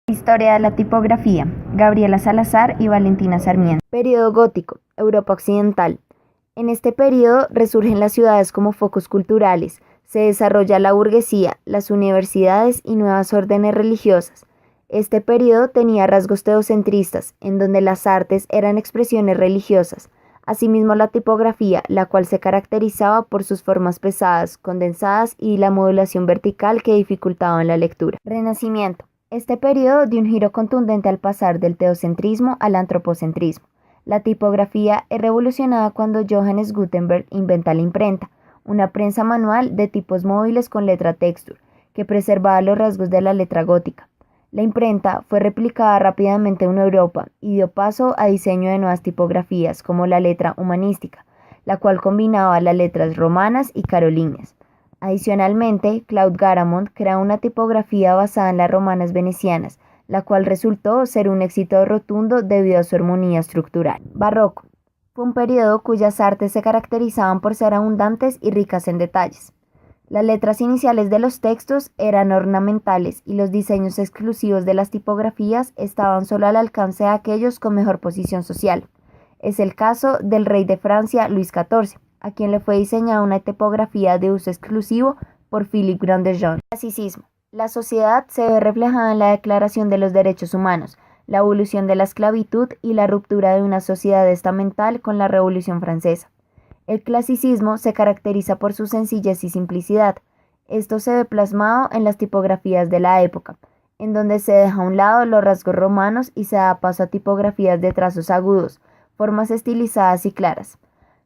Historia de la tipografía, Gabriela Salazar y Valentina Sarmiento. Periodo gótico, Europa occidental. En este periodo resurgen las ciudades como focos culturales, se desarrolla la burguesía, las universidades y nuevas órdenes religiosas. Este periodo tenía rasgos teocentristas, en donde las artes eran expresiones religiosas. Asimismo, la tipografía, la cual se caracterizaba por sus formas pesadas, condensadas y la modulación vertical que dificultaban la lectura. Renacimiento. Este periodo dio un giro contundente al pasar del teocentrismo al antropocentrismo. La tipografía es revolucionada cuando Johannes Gutenberg inventa la imprenta, una prensa manual de tipos móviles con letra texture, que preservaba los rasgos de la letra gótica. La imprenta fue replicada rápidamente en Europa y dio paso a diseño de nuevas tipografías como la letra humanística, la cual combinaba las letras romanas y carolíngias. Adicionalmente, Claude Garamond creó una tipografía basada en las romanas venecianas, la cual resultó ser un éxito rotundo debido a su armonía estructural. Barroco. Fue un periodo cuyas artes se caracterizaban por ser abundantes y ricas en detalles. Las letras iniciales de los textos eran ornamentales y los diseños exclusivos de las tipografías estaban solo al alcance de aquellos con mejor posición social. Es el caso del rey de Francia, Luis XIV, a quien le fue diseñada una tipografía de uso exclusivo por Philippe Grandjean. Clasicismo. La sociedad se ve reflejada en la Declaración de los Derechos Humanos, la abolición de la esclavitud y la ruptura de una sociedad estamental con la Revolución Francesa. El clasicismo se caracteriza por su sencillez y simplicidad. Esto se ve plasmado en las tipografías de la época, en donde se deja a un lado los rasgos romanos y se da paso a tipografías de trazos agudos, formas estilizadas y claras.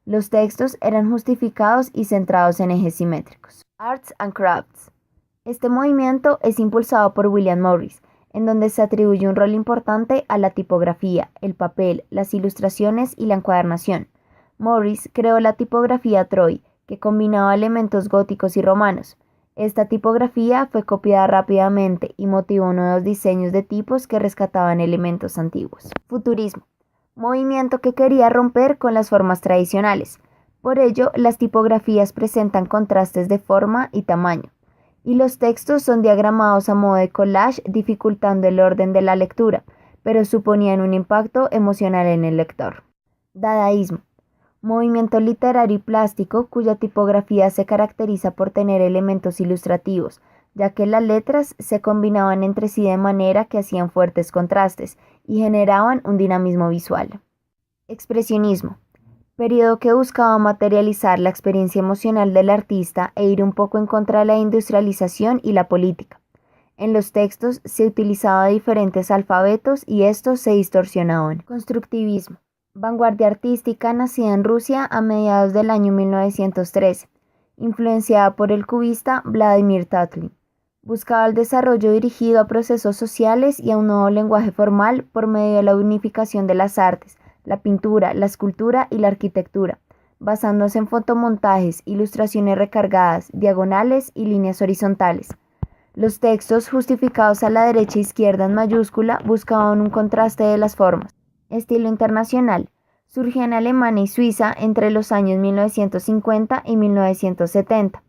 Los textos eran justificados y centrados en ejes simétricos. Arts and Crafts. Este movimiento es impulsado por William Morris, en donde se atribuye un rol importante a la tipografía, el papel, las ilustraciones y la encuadernación. Morris creó la tipografía Troy, que combinaba elementos góticos y romanos. Esta tipografía fue copiada rápidamente y motivó nuevos diseños de tipos que rescataban elementos antiguos. Futurismo. Movimiento que quería romper con las formas tradicionales. Por ello, las tipografías presentan contrastes de forma y tamaño, y los textos son diagramados a modo de collage, dificultando el orden de la lectura, pero suponían un impacto emocional en el lector. Dadaísmo. Movimiento literario y plástico cuya tipografía se caracteriza por tener elementos ilustrativos, ya que las letras se combinaban entre sí de manera que hacían fuertes contrastes y generaban un dinamismo visual. Expresionismo. Periodo que buscaba materializar la experiencia emocional del artista e ir un poco en contra de la industrialización y la política. En los textos se utilizaba diferentes alfabetos y estos se distorsionaban. Constructivismo. Vanguardia artística nacida en Rusia a mediados del año 1913, influenciada por el cubista Vladimir Tatlin. Buscaba el desarrollo dirigido a procesos sociales y a un nuevo lenguaje formal por medio de la unificación de las artes, la pintura, la escultura y la arquitectura, basándose en fotomontajes, ilustraciones recargadas, diagonales y líneas horizontales. Los textos justificados a la derecha e izquierda en mayúscula buscaban un contraste de las formas. Estilo internacional. Surgió en Alemania y Suiza entre los años 1950 y 1970.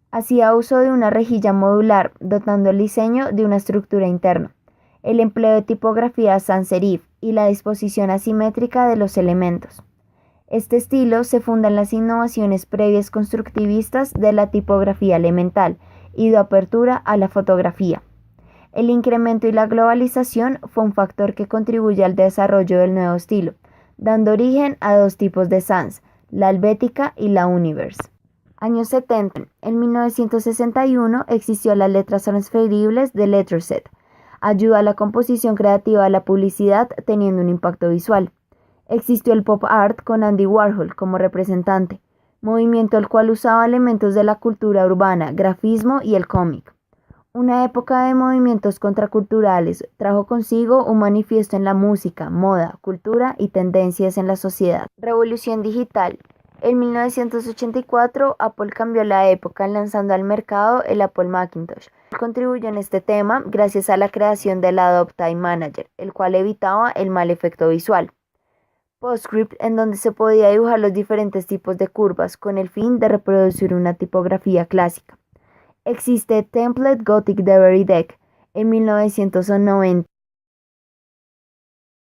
Hacía uso de una rejilla modular, dotando el diseño de una estructura interna, el empleo de tipografía sans serif y la disposición asimétrica de los elementos. Este estilo se funda en las innovaciones previas constructivistas de la tipografía elemental y dio apertura a la fotografía. El incremento y la globalización fue un factor que contribuye al desarrollo del nuevo estilo, dando origen a dos tipos de sans, la helvética y la universe. Años 70. En 1961 existió las letras transferibles de Letterset. Ayuda a la composición creativa de la publicidad teniendo un impacto visual. Existió el pop art con Andy Warhol como representante, movimiento el cual usaba elementos de la cultura urbana, grafismo y el cómic. Una época de movimientos contraculturales trajo consigo un manifiesto en la música, moda, cultura y tendencias en la sociedad. Revolución digital. En 1984, Apple cambió la época lanzando al mercado el Apple Macintosh. Contribuyó en este tema gracias a la creación del Adobe Time Manager, el cual evitaba el mal efecto visual. PostScript, en donde se podía dibujar los diferentes tipos de curvas con el fin de reproducir una tipografía clásica. Existe Template Gothic de Verydeck, En 1990